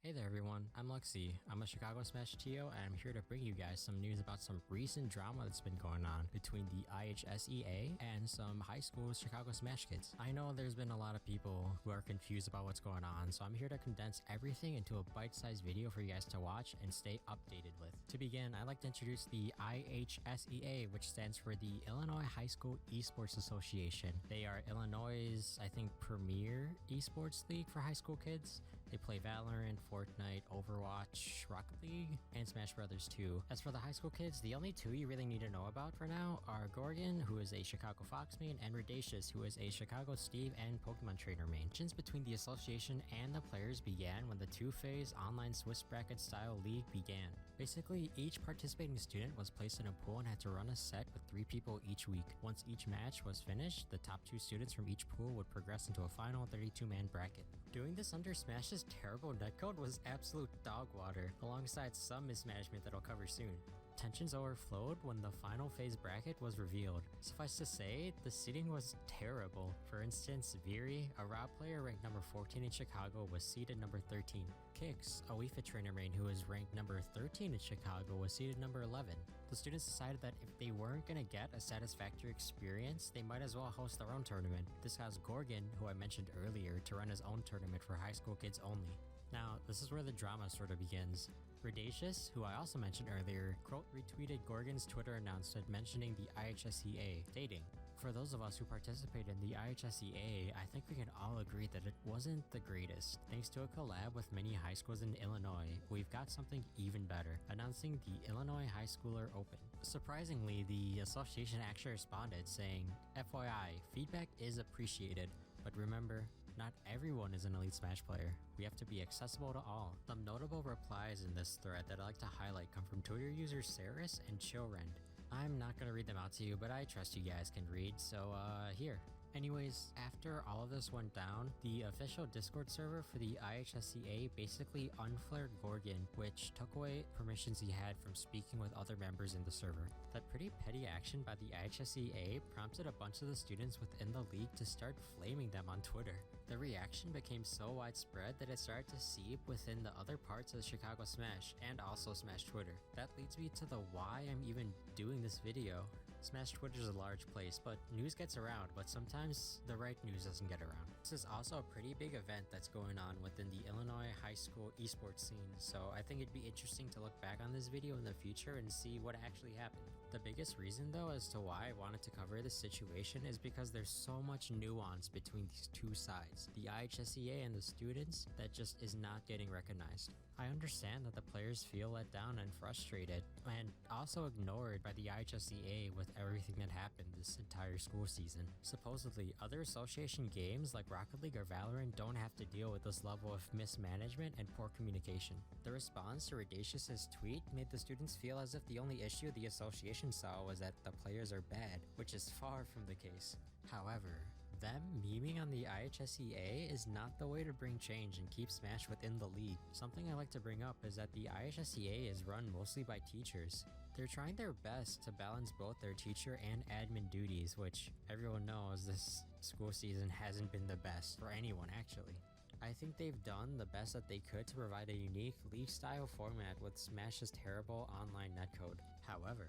Hey there everyone, I'm Luxsy. I'm a Chicago Smash TO and I'm here to bring you guys some news about some recent drama that's been going on between the IHSEA and some high school Chicago Smash kids. I know there's been a lot of people who are confused about what's going on, so I'm here to condense everything into a bite-sized video for you guys to watch and stay updated with. To begin, I'd like to introduce the IHSEA, which stands for the Illinois High School Esports Association. They are Illinois', I think, premier esports league for high school kids. They play Valorant, Fortnite, Overwatch, Rocket League, and Smash Brothers 2. As for the high school kids, the only two you really need to know about for now are Gorgon, who is a Chicago Fox main, and Radacious, who is a Chicago Steve and Pokemon Trainer main. Tensions between the association and the players began when the two-phase online Swiss bracket style league began. Basically, each participating student was placed in a pool and had to run a set with 3 people each week. Once each match was finished, the top 2 students from each pool would progress into a final 32-man bracket. Doing this under Smash's terrible netcode was absolute dog water, alongside some mismanagement that I'll cover soon. Tensions overflowed when the final phase bracket was revealed. Suffice to say, the seeding was terrible. For instance, Viri, a raw player ranked number 14 in Chicago, was seeded number 13. Kix, a Wii Fit trainer main who was ranked number 13 in Chicago, was seeded number 11. The students decided that if they weren't going to get a satisfactory experience, they might as well host their own tournament. This caused Gorgon, who I mentioned earlier, to run his own tournament for high school kids only. Now, this is where the drama sort of begins. Radacious, who I also mentioned earlier, quote retweeted Gorgon's Twitter announcement mentioning the IHSEA, stating, "For those of us who participate in the IHSEA, I think we can all agree that it wasn't the greatest. Thanks to a collab with many high schools in Illinois, we've got something even better, announcing the Illinois High Schooler Open." Surprisingly, the association actually responded saying, "FYI, feedback is appreciated, but remember, not everyone is an Elite Smash player. We have to be accessible to all." Some notable replies in this thread that I'd like to highlight come from Twitter users Saris and Chillrend. I'm not going to read them out to you, but I trust you guys can read, so here. Anyways, after all of this went down, the official Discord server for the IHSEA basically unflared Gorgon, which took away permissions he had from speaking with other members in the server. That pretty petty action by the IHSEA prompted a bunch of the students within the league to start flaming them on Twitter. The reaction became so widespread that it started to seep within the other parts of Chicago Smash and also Smash Twitter. That leads me to the why I'm even doing this video. Smash Twitter is a large place, but news gets around, but sometimes the right news doesn't get around. This is also a pretty big event that's going on within the Illinois high school esports scene, so I think it'd be interesting to look back on this video in the future and see what actually happened. The biggest reason though as to why I wanted to cover this situation is because there's so much nuance between these two sides, the IHSEA and the students, that just is not getting recognized. I understand that the players feel let down and frustrated, and also ignored by the IHSEA with everything that happened this entire school season. Supposedly, other association games like Rocket League or Valorant don't have to deal with this level of mismanagement and poor communication. The response to Radacious's tweet made the students feel as if the only issue the association saw was that the players are bad, which is far from the case. However, them memeing on the IHSEA is not the way to bring change and keep Smash within the league. Something I like to bring up is that the IHSEA is run mostly by teachers. They're trying their best to balance both their teacher and admin duties, which everyone knows this school season hasn't been the best for anyone actually. I think they've done the best that they could to provide a unique league-style format with Smash's terrible online netcode. However,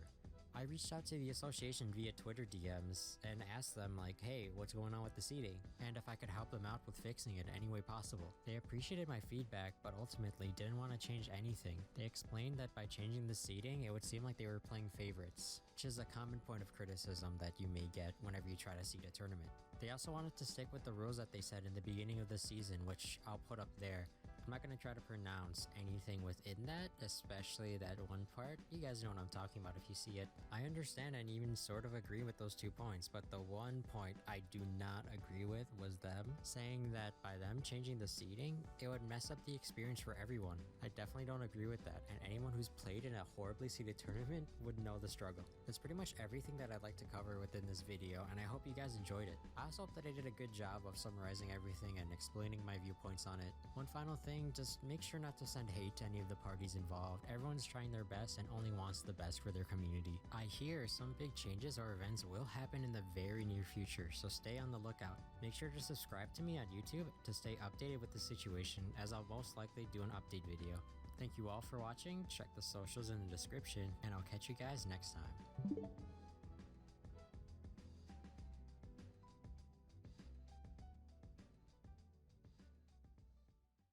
I reached out to the association via Twitter DMs and asked them like, hey, what's going on with the seeding? And if I could help them out with fixing it any way possible. They appreciated my feedback, but ultimately didn't want to change anything. They explained that by changing the seeding, it would seem like they were playing favorites, which is a common point of criticism that you may get whenever you try to seed a tournament. They also wanted to stick with the rules that they said in the beginning of the season, which I'll put up there. I'm not going to try to pronounce anything within that, especially that one part. You guys know what I'm talking about if you see it. I understand and even sort of agree with those 2 points, but the one point I do not agree with was them saying that by them changing the seeding, it would mess up the experience for everyone. I definitely don't agree with that, and anyone who's played in a horribly seeded tournament would know the struggle. That's pretty much everything that I'd like to cover within this video, and I hope you guys enjoyed it. I also hope that I did a good job of summarizing everything and explaining my viewpoints on it. One final thing saying, just make sure not to send hate to any of the parties involved. Everyone's trying their best and only wants the best for their community. I hear some big changes or events will happen in the very near future, so stay on the lookout. Make sure to subscribe to me on YouTube to stay updated with the situation, as I'll most likely do an update video. Thank you all for watching, check the socials in the description, and I'll catch you guys next time.